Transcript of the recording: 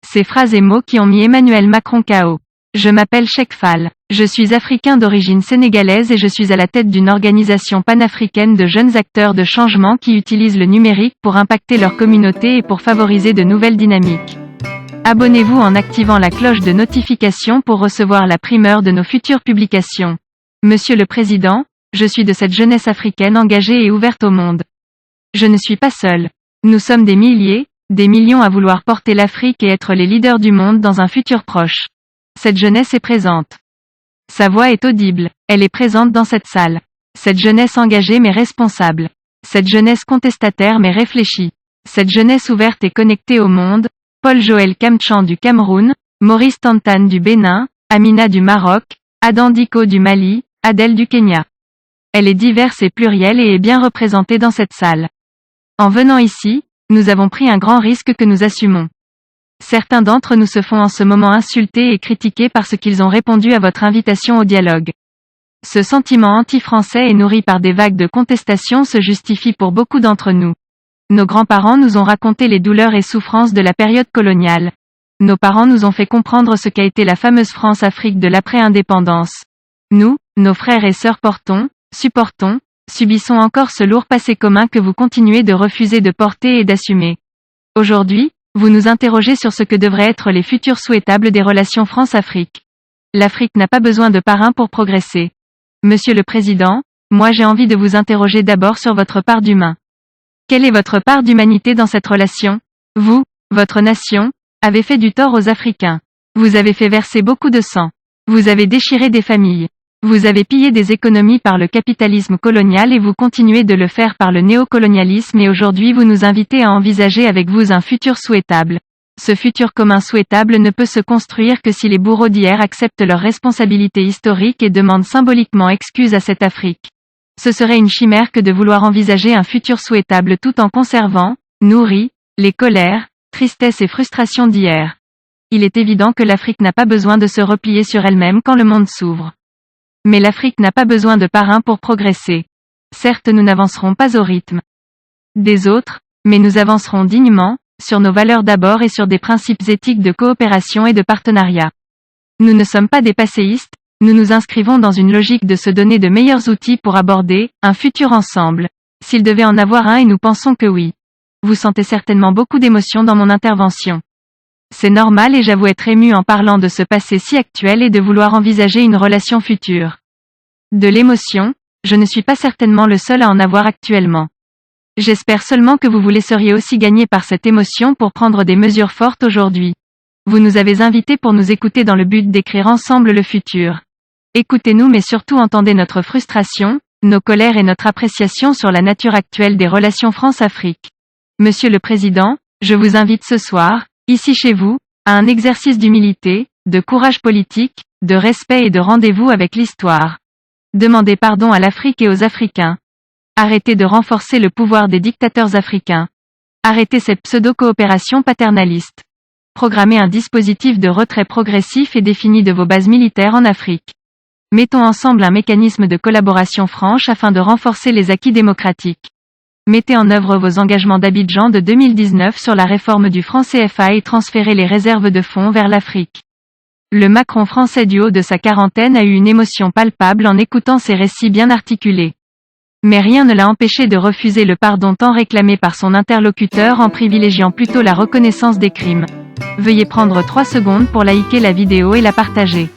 Ces phrases et mots qui ont mis Emmanuel Macron KO. Je m'appelle Cheikh Fall. Je suis africain d'origine sénégalaise et je suis à la tête d'une organisation panafricaine de jeunes acteurs de changement qui utilisent le numérique pour impacter leur communauté et pour favoriser de nouvelles dynamiques. Abonnez-vous en activant la cloche de notification pour recevoir la primeur de nos futures publications. Monsieur le Président, je suis de cette jeunesse africaine engagée et ouverte au monde. Je ne suis pas seul. Nous sommes des milliers, des millions à vouloir porter l'Afrique et être les leaders du monde dans un futur proche. Cette jeunesse est présente. Sa voix est audible, elle est présente dans cette salle. Cette jeunesse engagée mais responsable. Cette jeunesse contestataire mais réfléchie. Cette jeunesse ouverte et connectée au monde. Paul Joël Kamchan du Cameroun, Maurice Tantane du Bénin, Amina du Maroc, Adan Diko du Mali, Adèle du Kenya. Elle est diverse et plurielle et est bien représentée dans cette salle. En venant ici, nous avons pris un grand risque que nous assumons. Certains d'entre nous se font en ce moment insulter et critiquer parce qu'ils ont répondu à votre invitation au dialogue. Ce sentiment anti-français et nourri par des vagues de contestation se justifie pour beaucoup d'entre nous. Nos grands-parents nous ont raconté les douleurs et souffrances de la période coloniale. Nos parents nous ont fait comprendre ce qu'a été la fameuse France-Afrique de l'après-indépendance. Nous, nos frères et sœurs supportons, subissons encore ce lourd passé commun que vous continuez de refuser de porter et d'assumer. Aujourd'hui, vous nous interrogez sur ce que devraient être les futurs souhaitables des relations France-Afrique. L'Afrique n'a pas besoin de parrain pour progresser. Monsieur le Président, moi j'ai envie de vous interroger d'abord sur votre part d'humain. Quelle est votre part d'humanité dans cette relation? Vous, votre nation, avez fait du tort aux Africains. Vous avez fait verser beaucoup de sang. Vous avez déchiré des familles. Vous avez pillé des économies par le capitalisme colonial et vous continuez de le faire par le néocolonialisme et aujourd'hui vous nous invitez à envisager avec vous un futur souhaitable. Ce futur commun souhaitable ne peut se construire que si les bourreaux d'hier acceptent leurs responsabilités historiques et demandent symboliquement excuse à cette Afrique. Ce serait une chimère que de vouloir envisager un futur souhaitable tout en conservant, nourri, les colères, tristesses et frustrations d'hier. Il est évident que l'Afrique n'a pas besoin de se replier sur elle-même quand le monde s'ouvre. Mais l'Afrique n'a pas besoin de parrain pour progresser. Certes, nous n'avancerons pas au rythme des autres, mais nous avancerons dignement, sur nos valeurs d'abord et sur des principes éthiques de coopération et de partenariat. Nous ne sommes pas des passéistes, nous nous inscrivons dans une logique de se donner de meilleurs outils pour aborder un futur ensemble. S'il devait en avoir un et nous pensons que oui. Vous sentez certainement beaucoup d'émotions dans mon intervention. C'est normal et j'avoue être ému en parlant de ce passé si actuel et de vouloir envisager une relation future. De l'émotion, je ne suis pas certainement le seul à en avoir actuellement. J'espère seulement que vous vous laisseriez aussi gagner par cette émotion pour prendre des mesures fortes aujourd'hui. Vous nous avez invités pour nous écouter dans le but d'écrire ensemble le futur. Écoutez-nous mais surtout entendez notre frustration, nos colères et notre appréciation sur la nature actuelle des relations France-Afrique. Monsieur le Président, je vous invite ce soir, ici chez vous, à un exercice d'humilité, de courage politique, de respect et de rendez-vous avec l'histoire. Demandez pardon à l'Afrique et aux Africains. Arrêtez de renforcer le pouvoir des dictateurs africains. Arrêtez cette pseudo-coopération paternaliste. Programmez un dispositif de retrait progressif et défini de vos bases militaires en Afrique. Mettons ensemble un mécanisme de collaboration franche afin de renforcer les acquis démocratiques. Mettez en œuvre vos engagements d'Abidjan de 2019 sur la réforme du franc CFA et transférez les réserves de fonds vers l'Afrique. Le Macron français du haut de sa quarantaine a eu une émotion palpable en écoutant ces récits bien articulés. Mais rien ne l'a empêché de refuser le pardon tant réclamé par son interlocuteur en privilégiant plutôt la reconnaissance des crimes. Veuillez prendre 3 secondes pour liker la vidéo et la partager.